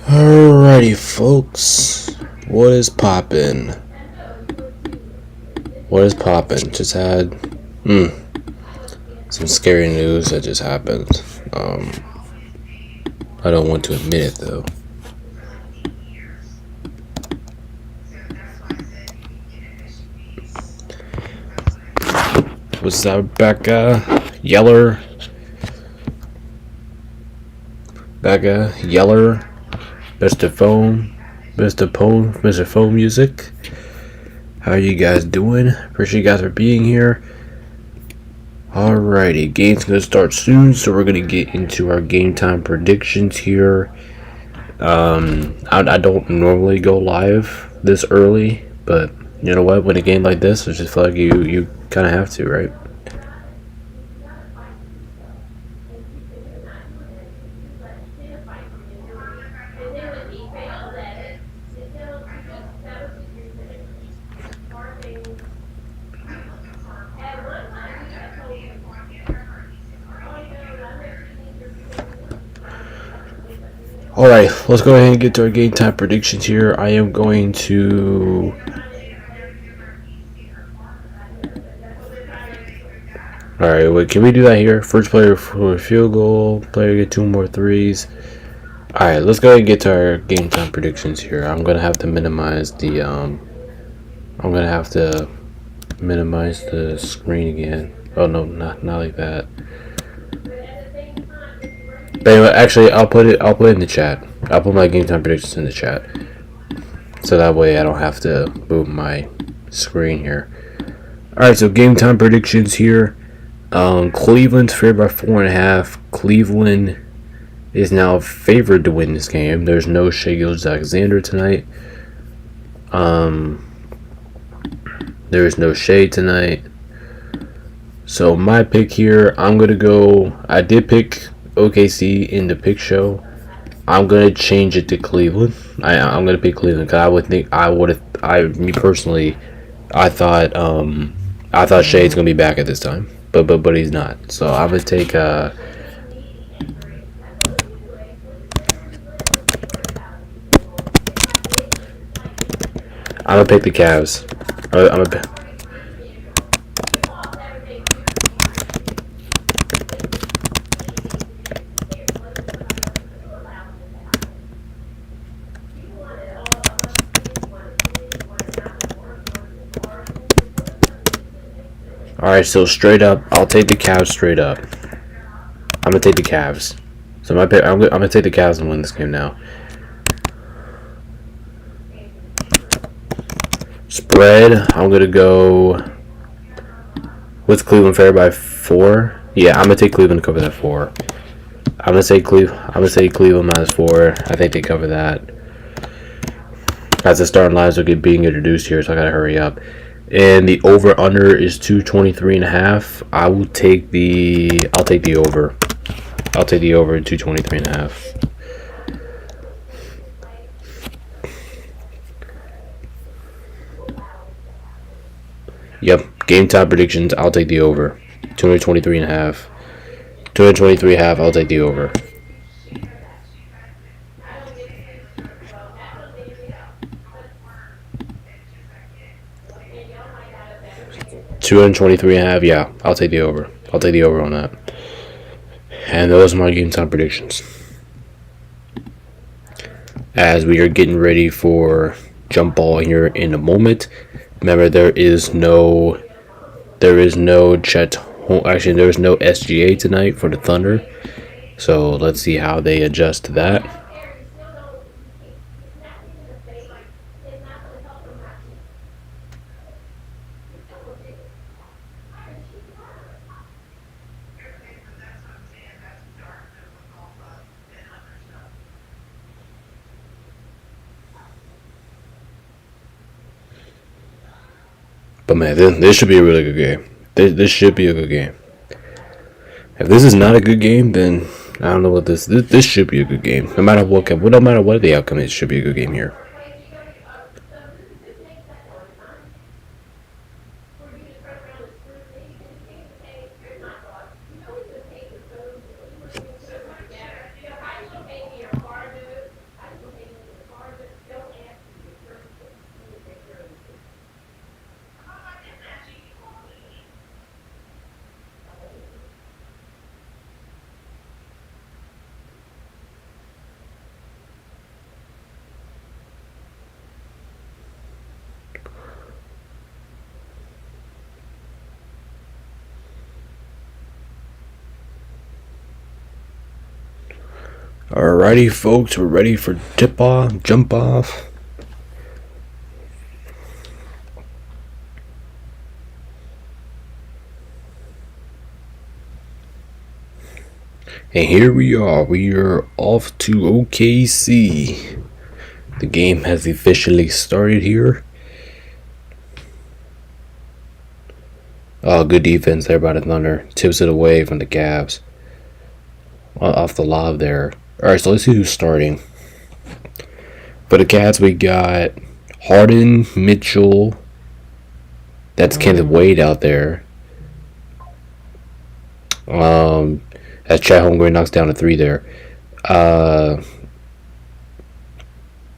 Alrighty, folks. What is poppin'? What is poppin'? Just had some scary news that just happened. I don't want to admit it though. What's that, Becca Yeller, Mr. Phone Music. How are you guys doing? Appreciate you guys for being here. Alrighty, game's gonna start soon, so we're gonna get into our game time predictions here. I don't normally go live this early, but you know what? When a game like this, I just feel like you kind of have to, right? Alright, let's go ahead and get to our game time predictions here. I am going to... Alright, wait, can we do that here? First player for a field goal, player get 2 more threes. Alright, let's go ahead and get to our game time predictions here. I'm going to have to minimize the, screen again. Oh no, not like that. But anyway, actually, I'll put it in the chat. I'll put my game time predictions in the chat, so that way I don't have to move my screen here. All right, so game time predictions here. Cleveland's favored by 4.5. Cleveland is now favored to win this game. There's no Shai Gilgeous-Alexander tonight. There is no Shai tonight. So my pick here, I'm gonna go. I did pick OKC in the pick show. I'm gonna change it to Cleveland. I'm gonna pick Cleveland because me personally, I thought Shai's gonna be back at this time, but he's not. So I'm gonna take I'm gonna pick the Cavs. I'm gonna. Alright, so straight up, I'll take the Cavs straight up. I'm gonna take the Cavs. So my pick, I'm gonna take the Cavs and win this game now. Spread, I'm gonna go with Cleveland fair by 4. Yeah, I'm gonna take Cleveland to cover that 4. I'm gonna say Cleveland minus 4. I think they cover that. As the starting lines are being introduced here, so I gotta hurry up. And the over under is 223.5. I'll take the over. I'll take the over at 223.5. Yep, game time predictions. I'll take the over. 223.5. 223.5. I'll take the over. $223.5. Yeah, I'll take the over. I'll take the over on that. And those are my game time predictions. As we are getting ready for jump ball here in a moment. Remember, there is no Chet. Actually, there is no SGA tonight for the Thunder. So let's see how they adjust to that. But man, this should be a really good game. This should be a good game. If this is not a good game, then I don't know what this should be a good game. No matter what the outcome is, it should be a good game here. Alrighty, folks, we're ready for tip off, jump off. And here we are off to OKC. The game has officially started here. Oh, good defense there by the Thunder. Tips it away from the Cavs. Off the lob there. Alright, so let's see who's starting. For the Cavs, we got Harden, Mitchell. That's Kenneth Wade out there. As Chet Holmgren knocks down a 3 there.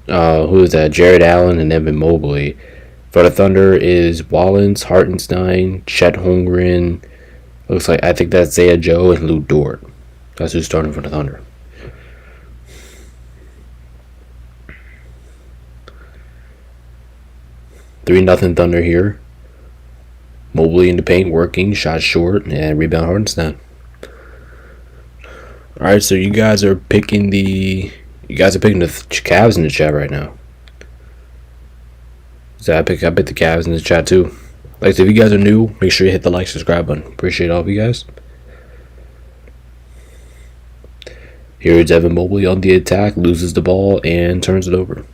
Who is that? Jared Allen and Evan Mobley. For the Thunder is Wallens, Hartenstein, Chet Holmgren. Looks like, I think that's Zaya Joe and Lou Dort. That's who's starting for the Thunder. Three nothing Thunder here. Mobley in the paint working, shot short, and rebound Hartenstein. Alright, so you guys are picking the Cavs in the chat right now. So I pick the Cavs in the chat too. Like, so if you guys are new, make sure you hit the like, subscribe button. Appreciate all of you guys. Here is Evan Mobley on the attack, loses the ball and turns it over.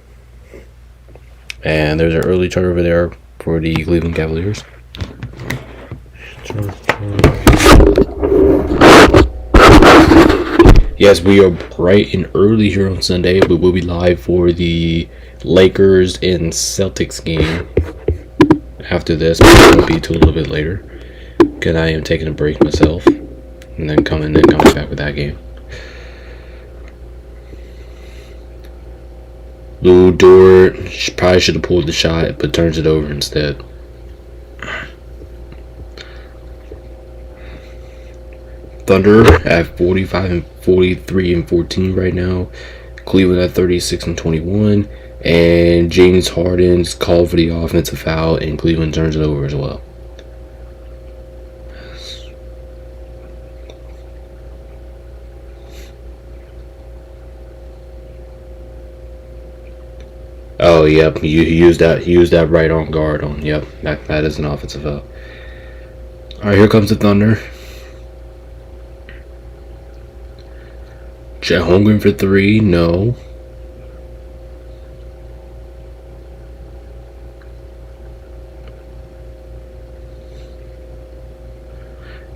And there's an early turnover there for the Cleveland Cavaliers. Yes, we are bright and early here on Sunday. We will be live for the Lakers and Celtics game after this, but it won't be till a little bit later because I am taking a break myself and then coming back with that game. Lou Dort probably should have pulled the shot, but turns it over instead. Thunder at 45 and 43 and 14 right now. Cleveland at 36 and 21. And James Harden's called for the offensive foul, and Cleveland turns it over as well. Oh, yep. He used that right on guard on. Yep, that is an offensive foul. All right, here comes the Thunder. Chet Holmgren for 3, no.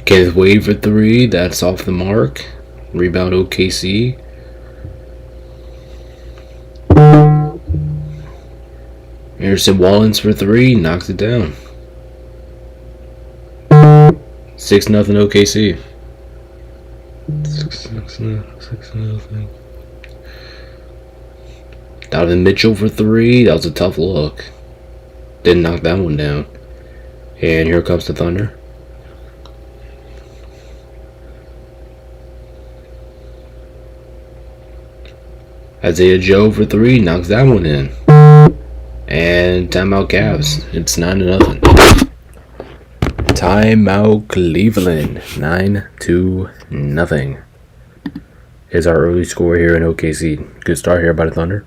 Kenneth Wade for 3, that's off the mark. Rebound OKC. Anderson Wallens for 3, knocks it down. 6-0 OKC. 6-0. Donovan Mitchell for 3. That was a tough look. Didn't knock that one down. And here comes the Thunder. Isaiah Joe for 3. Knocks that one in. And timeout Cavs. It's 9-0. Timeout Cleveland. 9-0. Is our early score here in OKC. Good start here by the Thunder.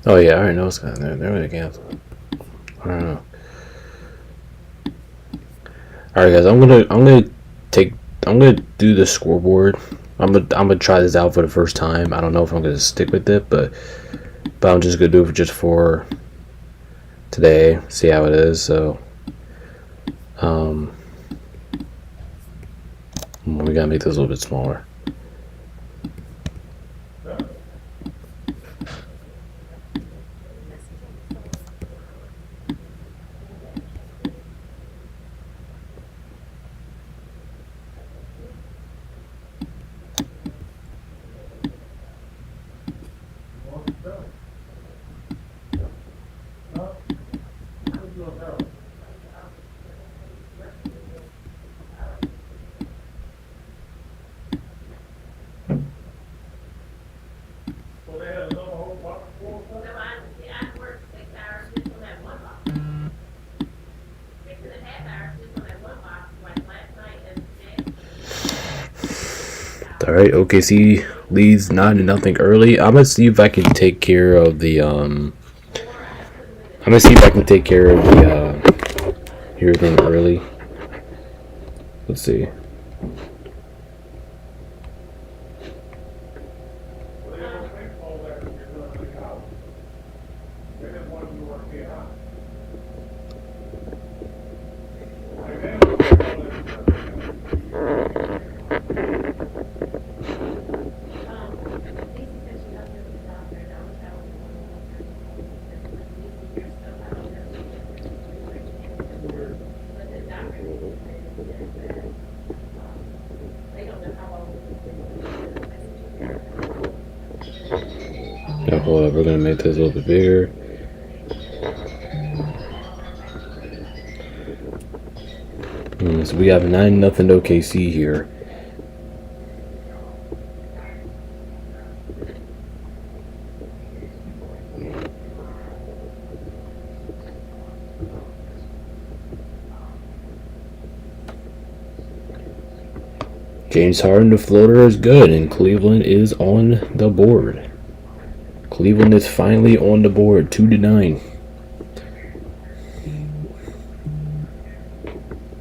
Oh yeah, I already know what's going on. They're really canceled. I don't know. Alright guys, I'm gonna do the scoreboard. I'm gonna try this out for the first time. I don't know if I'm gonna stick with it, but but I'm just gonna do it just for today. See how it is. So, we gotta make this a little bit smaller. All right, OKC leads 9-0 early. I'm gonna see if I can take care of the everything early. Let's see. Now, hold up, we're gonna make this a little bit bigger. So we have 9-0 OKC here. James Harden, the floater is good, and Cleveland is on the board. Cleveland is finally on the board, 2-9.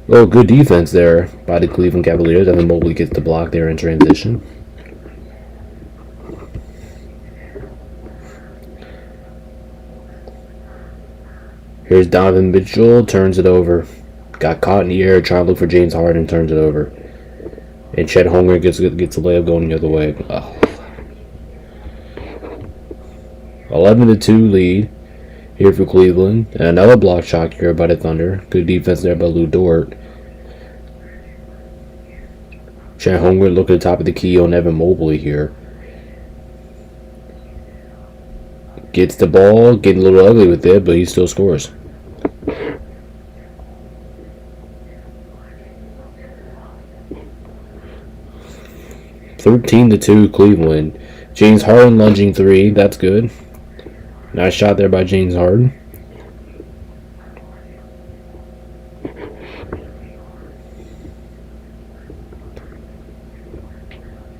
Oh, good defense there by the Cleveland Cavaliers. Evan Mobley gets the block there in transition. Here's Donovan Mitchell, turns it over. Got caught in the air, trying to look for James Harden, turns it over. And Chet Holmgren gets a layup going the other way. Oh. 11-2 lead here for Cleveland. And another block shot here by the Thunder. Good defense there by Lou Dort. Chet Holmgren look at the top of the key on Evan Mobley here. Gets the ball, getting a little ugly with it, but he still scores. (13-2) Cleveland. James Harden lunging three. That's good. Nice shot there by James Harden.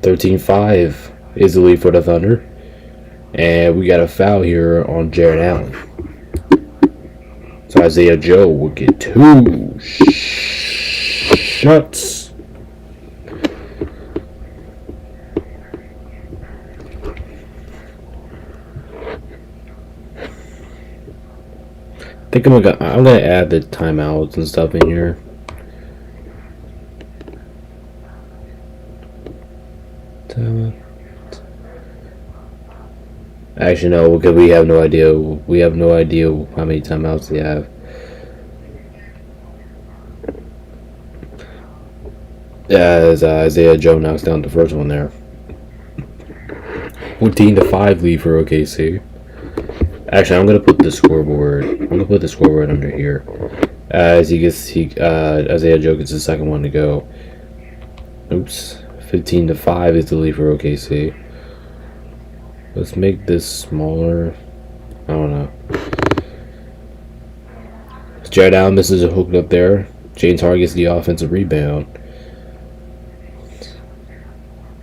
(13-5) is the lead for the Thunder. And we got a foul here on Jared Allen. So Isaiah Joe will get 2 shots. I think I'm gonna add the timeouts and stuff in here. Actually, no, because we have no idea. We have no idea how many timeouts they have. As Isaiah Joe knocks down the first one there. 14-5 lead for OKC. Actually, I'm gonna put the scoreboard. I'm gonna put the scoreboard under here. As Isaiah Joe gets the second one to go. Oops. 15-5 is the lead for OKC. Let's make this smaller. I don't know. Jared Allen misses a hook up there. James Harden gets the offensive rebound.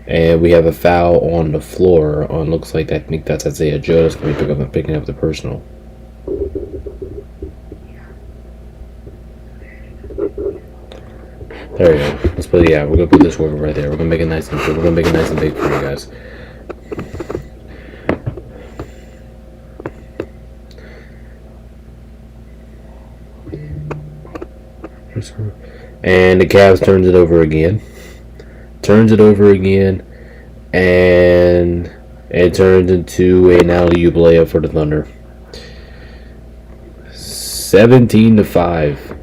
And we have a foul on the floor. On looks like I think that's Isaiah Joe that's going to be picking up the personal. There we go. Let's put we're gonna put this scoreboard right there. We're gonna make it nice and big. We're gonna make it nice and big for you guys. And the Cavs turns it over again. And it turns into an alley-oop layup for the Thunder. 17-5.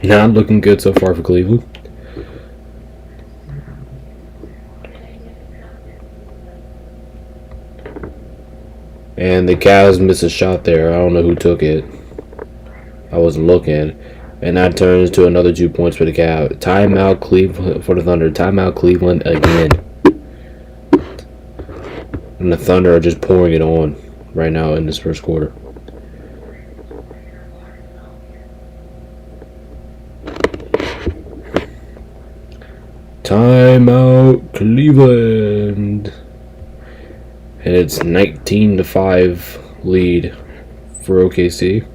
Not looking good so far for Cleveland. And the Cavs miss a shot there. I don't know who took it. I wasn't looking. And that turns to another 2 points for the Cavs. Timeout Cleveland for the Thunder. Timeout Cleveland again. And the Thunder are just pouring it on right now in this first quarter. Timeout Cleveland. And it's 19-5 lead for OKC.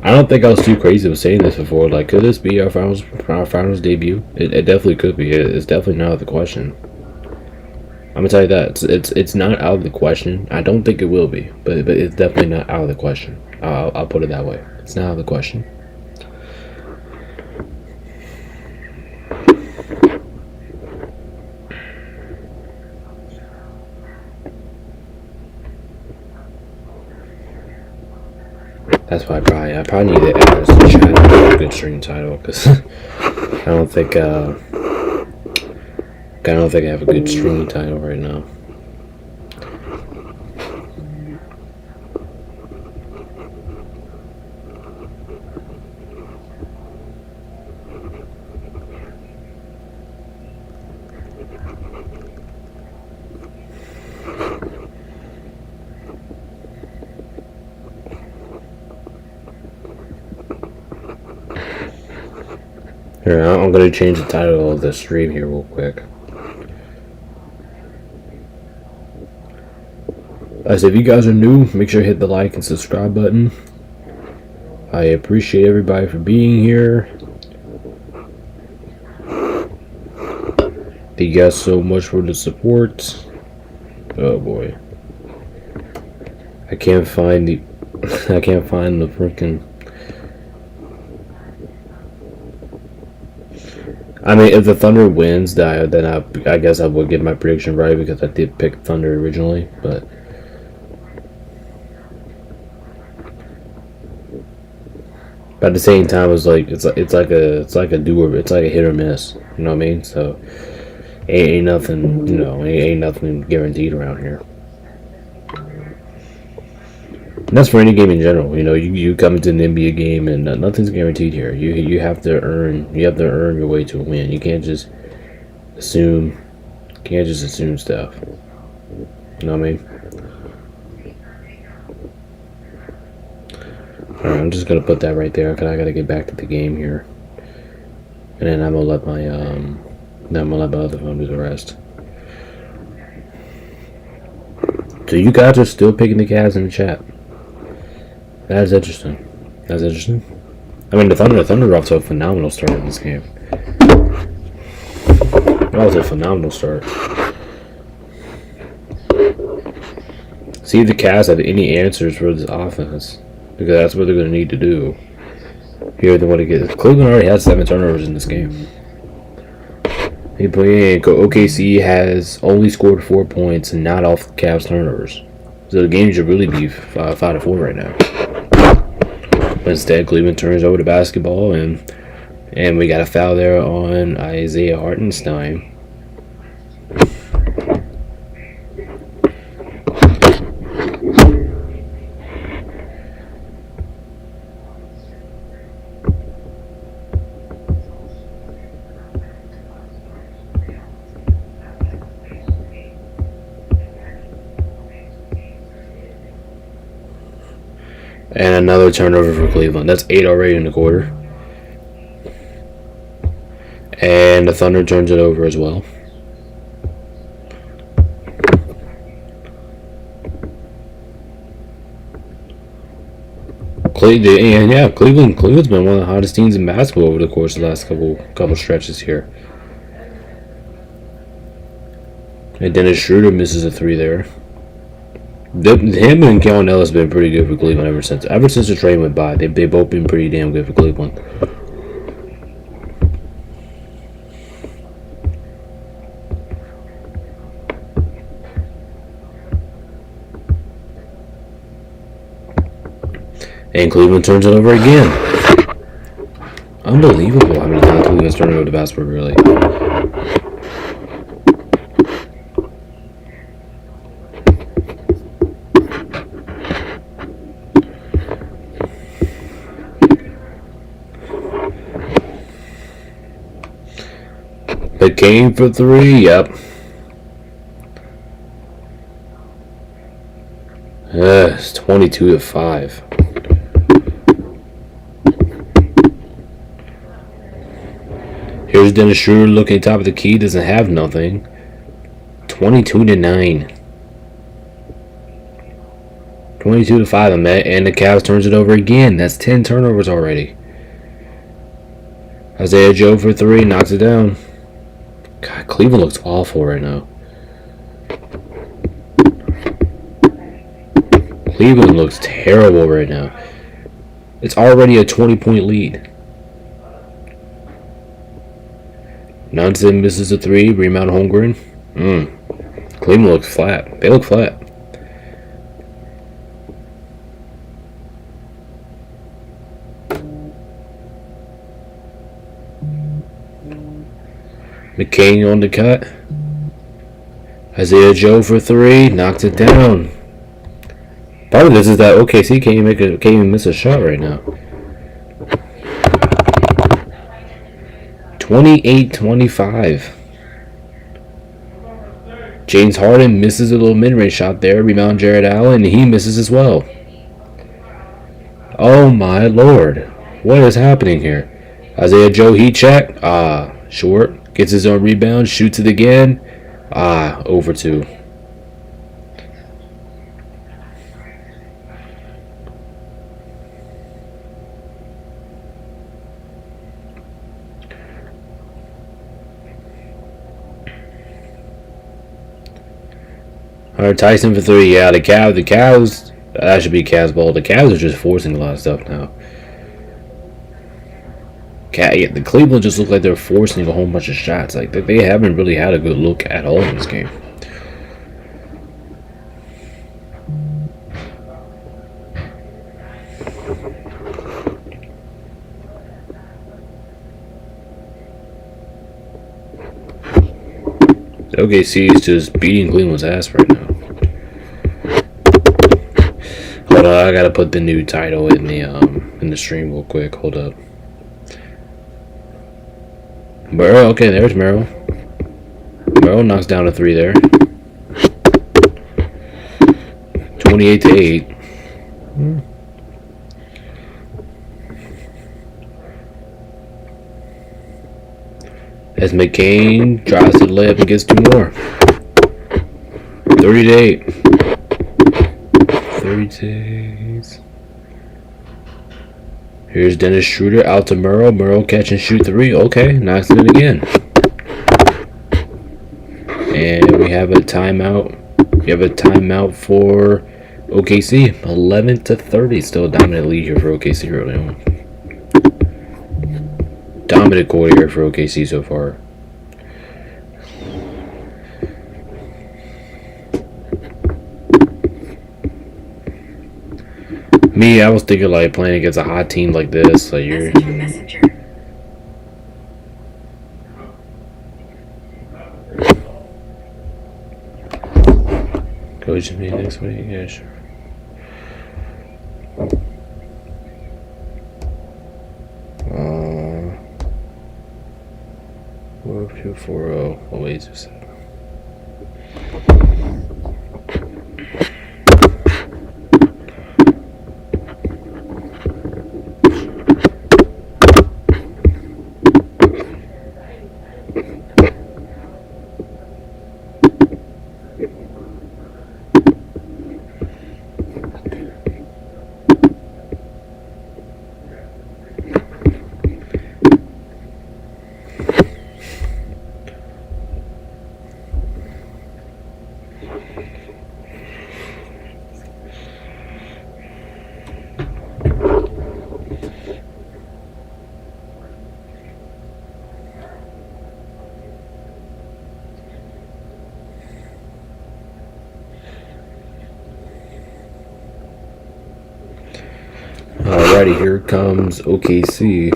I don't think I was too crazy with saying this before. Like, could this be our finals debut? It definitely could be. It's definitely not out of the question. I'm gonna tell you that it's not out of the question. I don't think it will be, but it's definitely not out of the question. I'll put it that way. It's not out of the question. That's why I probably need to add this to chat a good stream title, because I don't think I have a good stream title right now. Here, I'm going to change the title of the stream here real quick. So if you guys are new, make sure to hit the like and subscribe button. I appreciate everybody for being here. Thank you guys so much for the support. Oh boy. I can't find the freaking. I mean, if the Thunder wins, then I guess I would get my prediction right, because I did pick Thunder originally, but at the same time, it's like a do-over. It's like a hit or miss. You know what I mean? So ain't nothing, ain't nothing guaranteed around here. And that's for any game in general. You come into an NBA game and nothing's guaranteed here. You have to earn your way to a win. You can't just assume stuff. You know what I mean? Alright, I'm just gonna put that right there, because I gotta get back to the game here. And then I'm gonna let my other phone do the rest. So you guys are still picking the Cavs in the chat. That's interesting. I mean, the Thunder are off to a phenomenal start in this game. That was a phenomenal start. See if the Cavs have any answers for this offense, because that's what they're going to need to do. Here they want to get. Cleveland already has 7 turnovers in this game. OKC has only scored 4 points and not off the Cavs turnovers. So the game should really be 5-4 right now. But instead, Cleveland turns over the basketball, and we got a foul there on Isaiah Hartenstein. And another turnover for Cleveland. That's 8 already in the quarter. And the Thunder turns it over as well. Cleveland's been one of the hottest teams in basketball over the course of the last couple stretches here. And Dennis Schroeder misses a 3 there. Him and Kellen Ellis have been pretty good for Cleveland ever since the trade went by. They both been pretty damn good for Cleveland. And Cleveland turns it over again. Unbelievable how many times Cleveland's turning over the basketball, really. McCain for three, yep. It's 22-5. Here's Dennis Schroeder looking top of the key, doesn't have nothing. 22-9. 22-5, and the Cavs turns it over again. That's 10 turnovers already. Isaiah Joe for three, knocks it down. God, Cleveland looks awful right now. Cleveland looks terrible right now. It's already a 20-point lead. Nonsen misses a three. Rebound Holmgren. Cleveland looks flat. They look flat. McCain on the cut. Isaiah Joe for three. Knocks it down. Part of this is that OKC can't even miss a shot right now. 28-25. James Harden misses a little mid-range shot there. Rebound Jared Allen, and he misses as well. Oh my lord. What is happening here? Isaiah Joe heat check. Short. Gets his own rebound. Shoots it again. Over two. Alright, Tyson for three. Yeah, the Cavs, that should be Cavs ball. The Cavs are just forcing a lot of stuff now. The Cleveland just look like they're forcing a whole bunch of shots. Like, they haven't really had a good look at all in this game. OKC is just beating Cleveland's ass right now. Hold on, I gotta put the new title in the stream real quick. Hold up. Merrill, okay, there's Merrill. Merrill knocks down a three there. 28-8. As McCain tries to lay up and gets two more. 30-8. 30-8. Here's Dennis Schroeder out to Merrill. Merrill catch and shoot three. Okay, knocks it in again. And we have a timeout. We have a timeout for OKC. 11-30. Still a dominant lead here for OKC early on. Dominant quarter here for OKC so far. Me, I was thinking like playing against a hot team like this. Like you're. Messenger. Coach me next week. Yeah, sure. What 240? Oh wait, just. Alrighty, here comes OKC.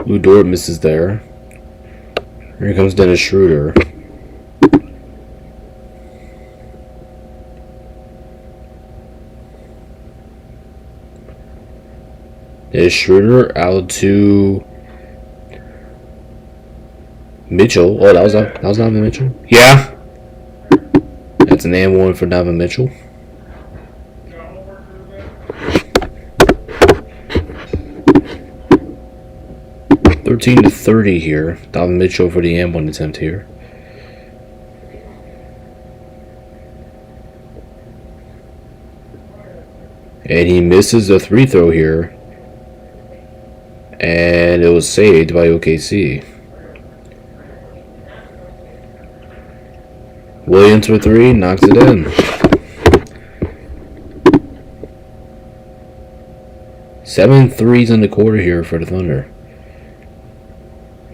Lou Dort misses there. Here comes Dennis Schroeder. Dennis Schroeder out to Mitchell. Oh, that was Donovan Mitchell. Yeah, that's an and one for Donovan Mitchell. (13 to 30) here. Donovan Mitchell for the and one attempt here. And he misses a free throw here. And it was saved by OKC. Williams for three, knocks it in. 7 threes in the quarter here for the Thunder.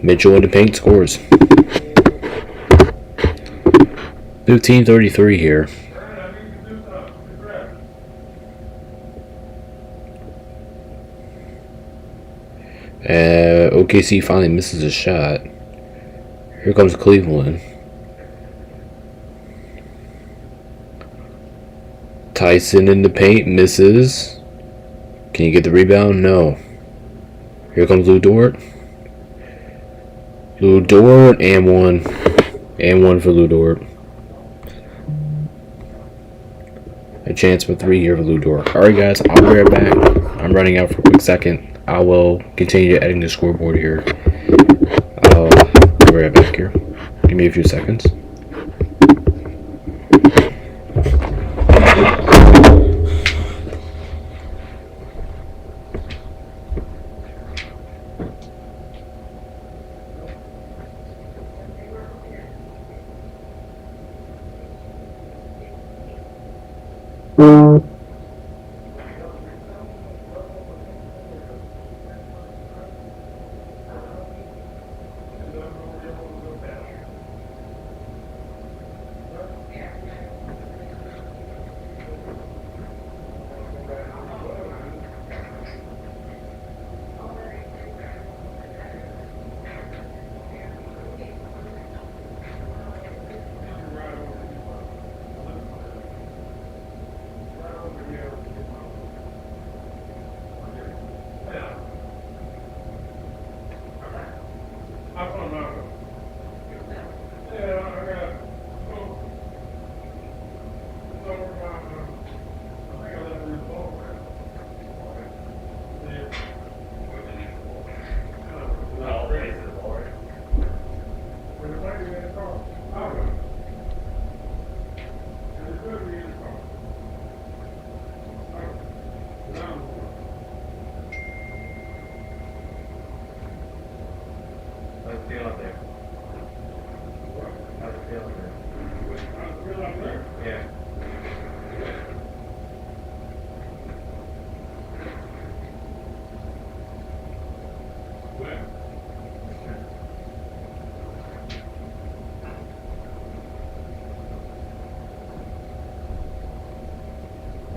Mitchell in the paint scores. 15-33 here. OKC finally misses a shot. Here comes Cleveland. Tyson in the paint, misses. Can you get the rebound? No. Here comes Lou Dort. Lou Dort, and one. And one for Lou Dort. A chance for three here for Lou Dort. Alright guys, I'll be right back. I'm running out for a quick second. I will continue editing the scoreboard here. I'll be right back here. Give me a few seconds.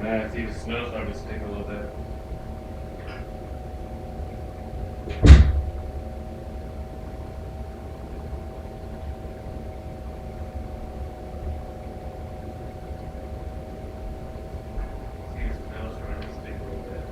I see the snow starting to stick a little bit. See the snow starting to stick a little bit.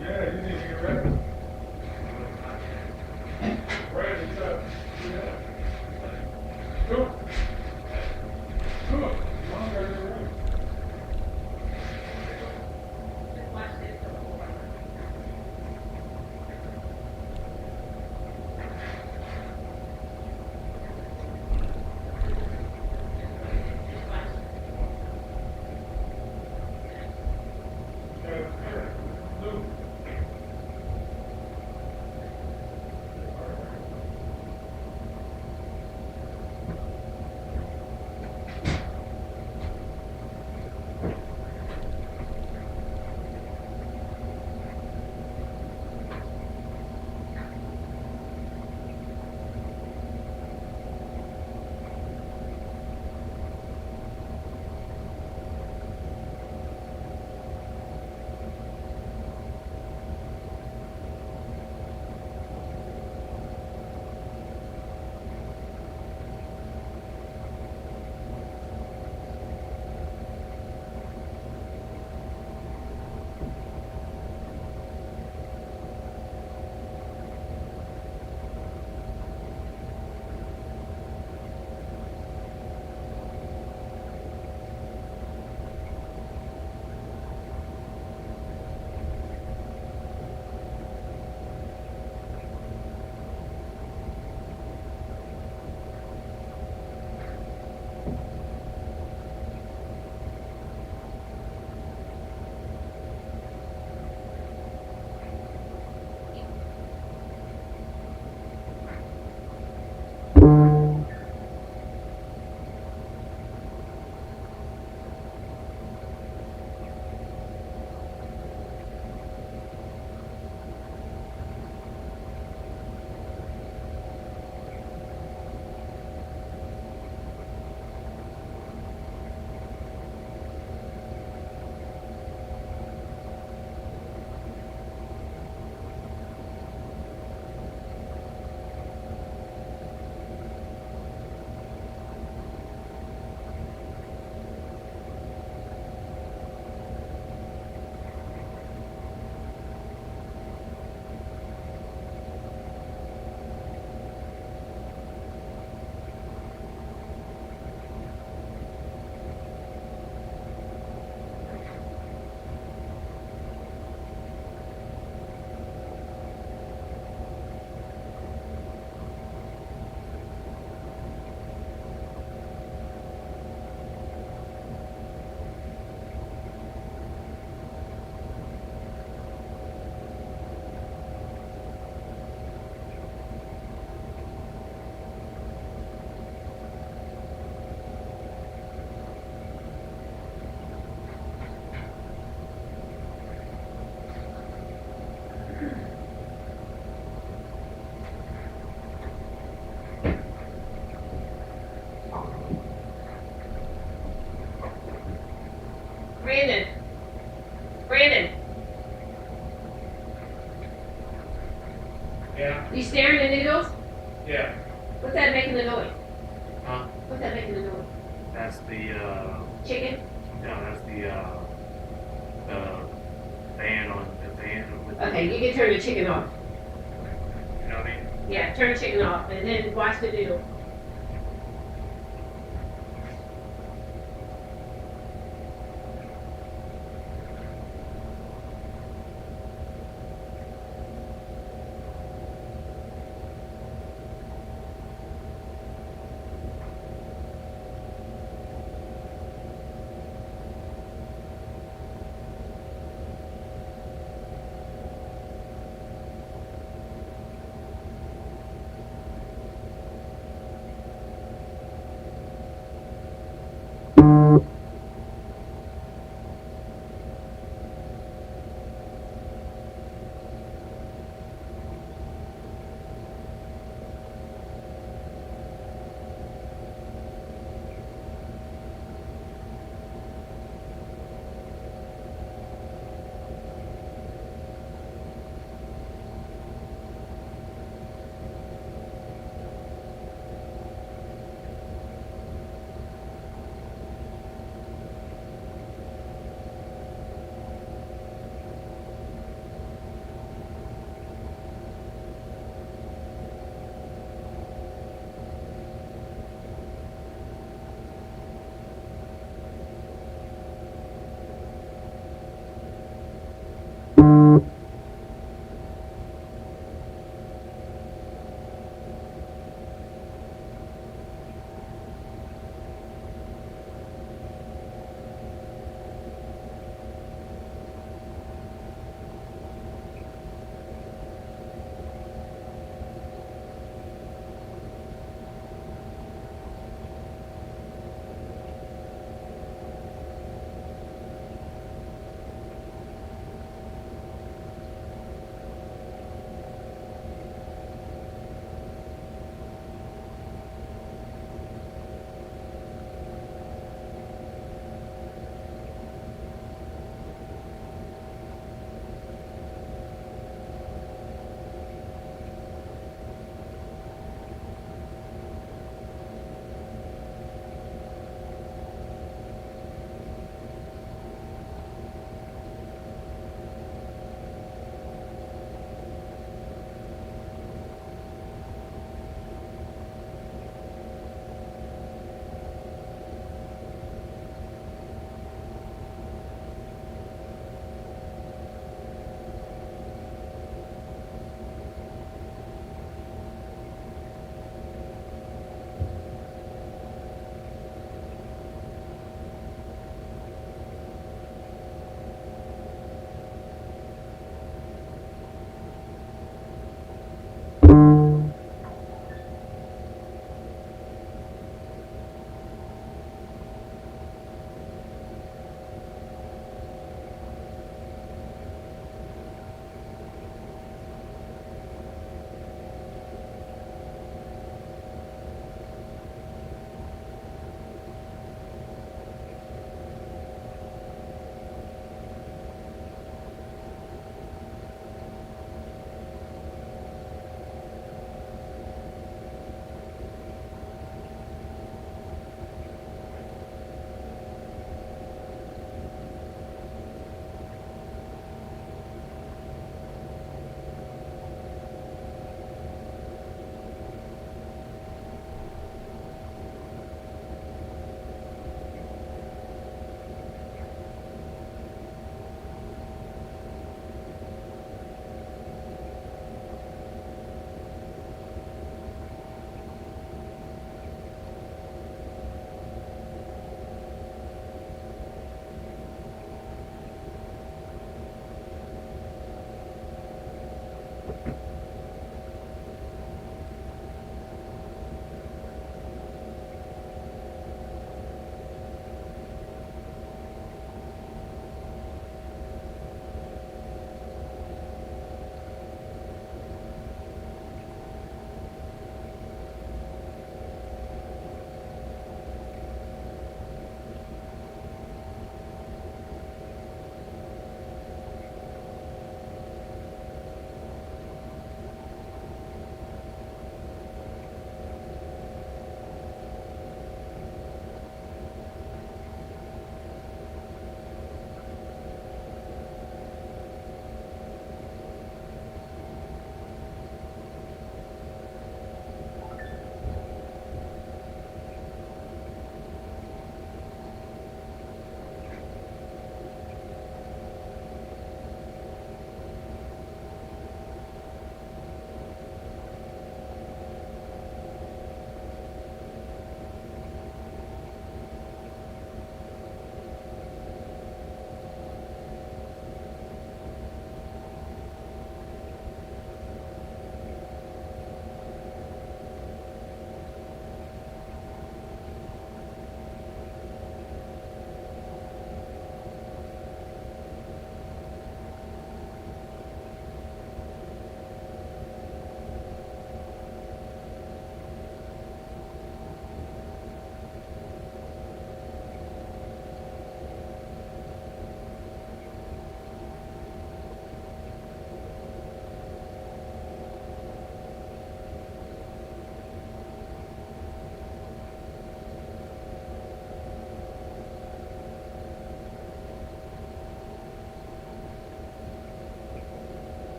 Yeah, you need to get ready. Right, it's up. Yeah. Go. Go. Come on, guys, you're ready. Brandon. Brandon. Yeah. You staring at noodles? Yeah. What's that making the noise? Huh? What's that making the noise? That's the, Chicken? no, that's the fan on the fan with Okay, you can turn the chicken off. you know what I mean? Yeah, turn the chicken off and then watch the noodle.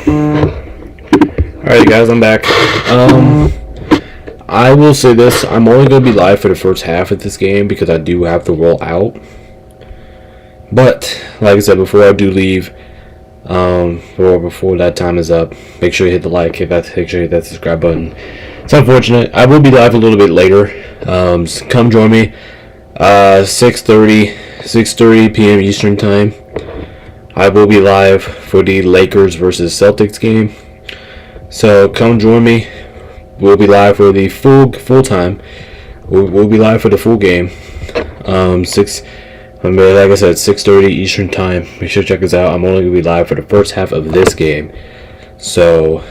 Alright guys, I'm back. I will say this, I'm only going to be live for the first half of this game because I do have to roll out. But, like I said, before I do leave, before that time is up, make sure you hit the like, make sure you hit that subscribe button. It's unfortunate. I will be live a little bit later. So come join me. 6:30 p.m. Eastern time. I will be live for the Lakers versus Celtics game. So come join me. We'll be live for the full time. We'll be live for the full game. Like I said, 6:30 Eastern time. Make sure to check us out. I'm only gonna be live for the first half of this game. So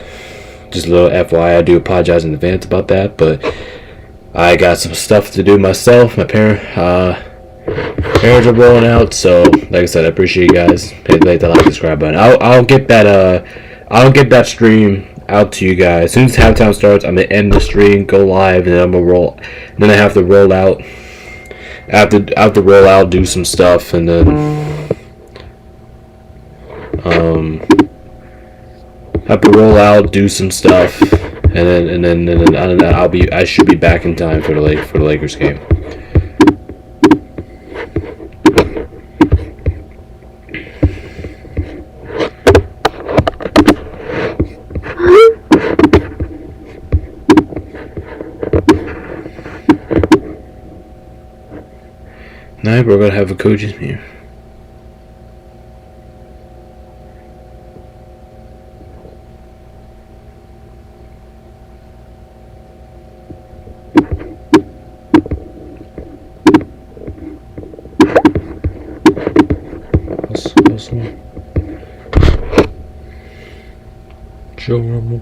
just a little FYI, I do apologize in advance about that, but I got some stuff to do myself. My parents are rolling out, so like I said, I appreciate you guys. Hit the like, subscribe button. I'll get that stream out to you guys as soon as halftime starts. I'm gonna end the stream, go live, and then I'm gonna roll. Then I have to roll out. After roll out, do some stuff, and then have to roll out, do some stuff, and then I should be back in time for the Lakers game. Now we're gonna have a coach's meeting. Joe Romo.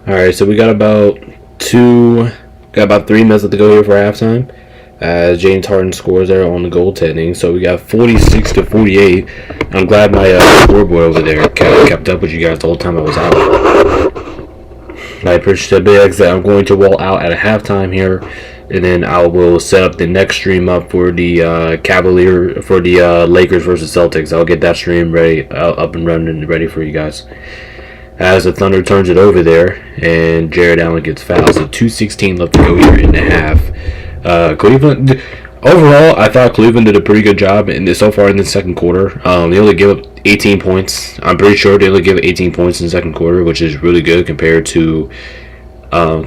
Alright, so we got about 3 minutes left to go here for halftime. James Harden scores there on the goaltending, so we got 46-48. I'm glad my scoreboard over there kept up with you guys the whole time I was out. I appreciate it. I'm going to roll out at a halftime here, and then I will set up the next stream up for the Lakers versus Celtics. I'll get that stream ready, up and running and ready for you guys. As the Thunder turns it over there, and Jared Allen gets fouled. So 2:16 left to go here in the half. Cleveland, overall, I thought Cleveland did a pretty good job so far in the second quarter. They only give up 18 points. I'm pretty sure they only give 18 points in the second quarter, which is really good compared to a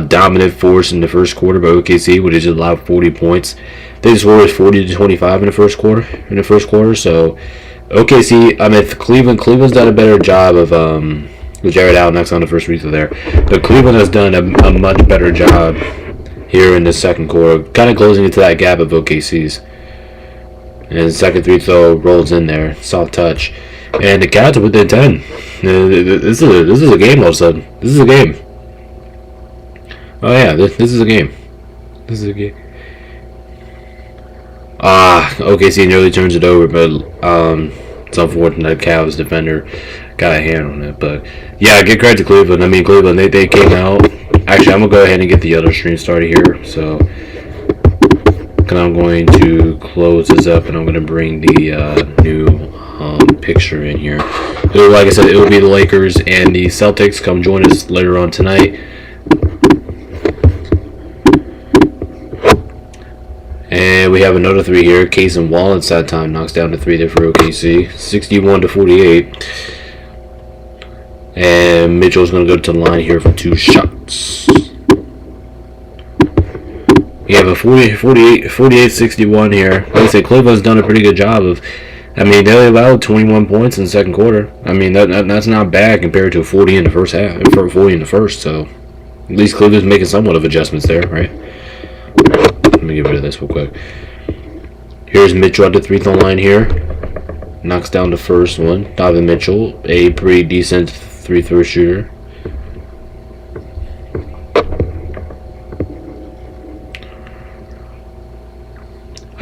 dominant force in the first quarter by OKC, which is allowed 40 points. They scored 40-25 in the first quarter. So OKC, Cleveland's done a better job of Jared Allen knocks on the first free throw there, but Cleveland has done a much better job here in the second quarter, kind of closing into that gap of OKC's. And the second free throw rolls in there, soft touch, and the Cavs are within 10. This is a game all of a sudden. This is a game. Oh yeah, this is a game. This is a game. OKC nearly turns it over, but it's unfortunate the Cavs defender got a hand on it. But yeah, get credit to Cleveland. Cleveland, they came out. Actually, I'm gonna go ahead and get the other stream started here. So I'm going to close this up, and I'm gonna bring the new picture in here. Like I said, it will be the Lakers and the Celtics. Come join us later on tonight. And we have another three here. Case and Wallace that time knocks down the three there for OKC. 61-48. And Mitchell's going to go to the line here for 2 shots. We have a 48-61 here. Like I said, Cleveland's done a pretty good job of... they only allowed 21 points in the second quarter. That's not bad compared to 40 in the first half. 40 in the first, so... At least Cleveland's making somewhat of adjustments there, right? Let me get rid of this real quick. Here's Mitchell at the 3-throw line here. Knocks down the first one. Donovan Mitchell, a pretty decent 3-throw shooter.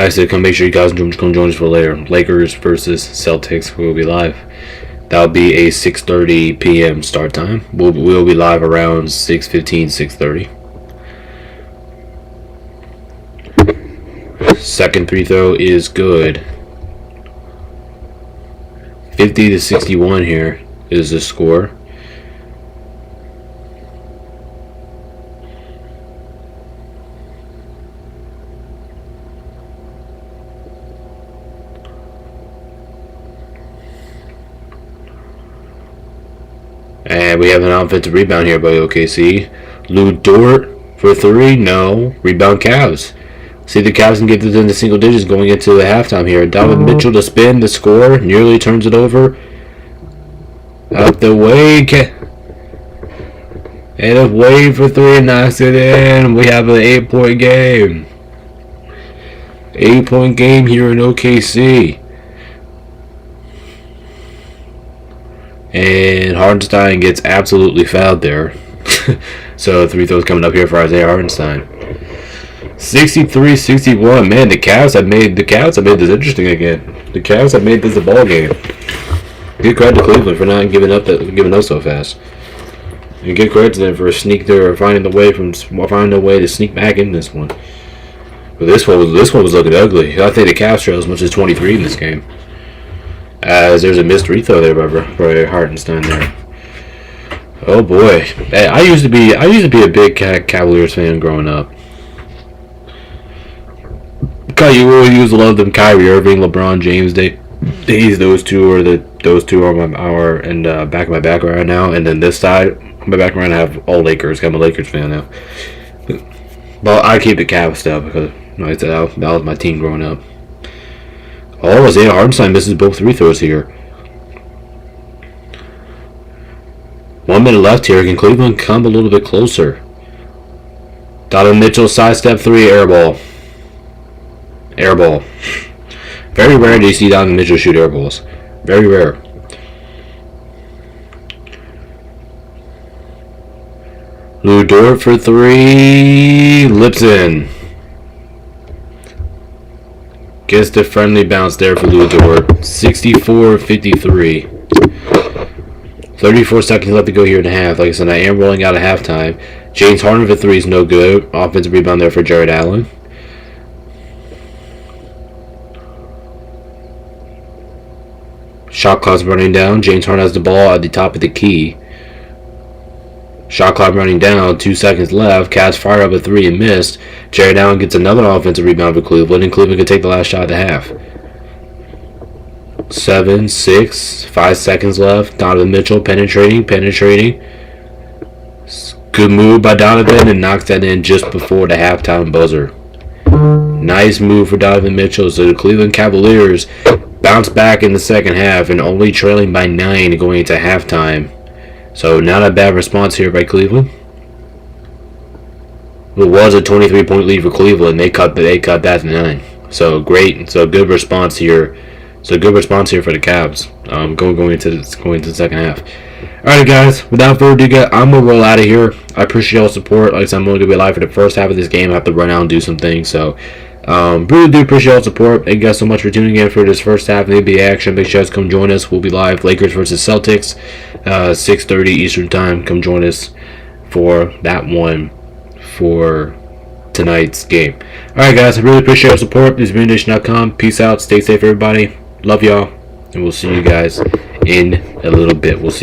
I said, come make sure you guys come join us for later. Lakers versus Celtics. We will be live. That'll be a 6:30 p.m. start time. We'll be live around 6:15, 6:30. Second free throw is good. 50-61 here is the score. And we have an offensive rebound here by OKC. Lou Dort for three. No. Rebound Cavs. See, the Cavs can get this into single digits going into the halftime here. Donovan Mitchell to spin, the score. Nearly turns it over. Out the way. And away for three and knocks it in. We have an 8-point game. 8-point game here in OKC. And Hartenstein gets absolutely fouled there. So three throws coming up here for Isaiah Hartenstein. 63-61. Man, the Cavs have made this interesting again. The Cavs have made this a ball game. Good credit to Cleveland for not giving up so fast. And good credit to them for finding a way to sneak back in this one. But this one was looking ugly. I think the Cavs trail as much as 23 in this game. As there's a missed free throw there by Hartenstein there. Oh boy, hey, I used to be a big Cavaliers fan growing up. You really used to love them Kyrie Irving, LeBron James days. Those two are back of my background right now. And then this side, my background, I have all Lakers. I'm a Lakers fan now. But I keep the Cavs stuff because like I said, that was my team growing up. Oh, Isaiah Hartenstein misses both free throws here. 1 minute left here. Can Cleveland come a little bit closer? Donovan Mitchell sidestep three, air ball. Air ball. Very rare do you see Donovan Mitchell shoot air balls. Very rare. Lou Dort for three. Lips in. Gets the friendly bounce there for Lou Dort. 64-53. 34 seconds left to go here in the half. Like I said, I am rolling out at halftime. James Harden for three is no good. Offensive rebound there for Jared Allen. Shot clock's running down. James Harden has the ball at the top of the key. Shot clock running down. 2 seconds left. Cavs fire up a three and missed. Jared Allen gets another offensive rebound for Cleveland, and Cleveland can take the last shot of the half. 7, 6, 5 seconds left. Donovan Mitchell penetrating. Good move by Donovan, and knocks that in just before the halftime buzzer. Nice move for Donovan Mitchell. So the Cleveland Cavaliers bounce back in the second half and only trailing by 9 going into halftime. So not a bad response here by Cleveland. It was a 23-point lead for Cleveland. They cut that to 9. So great. So good response here. For the Cavs. Going into the second half. Alright guys, without further ado, I'm gonna roll out of here. I appreciate y'all's support. Like I said, I'm only gonna be live for the first half of this game. I have to run out and do some things. So really do appreciate y'all's support. Thank you guys so much for tuning in for this first half of the NBA action. Make sure you guys come join us. We'll be live. Lakers versus Celtics, 6:30 Eastern time. Come join us for that one for tonight's game. Alright guys, I really appreciate your support. This is VinNation.com. Peace out. Stay safe everybody. Love y'all. And we'll see you guys in a little bit. We'll see you.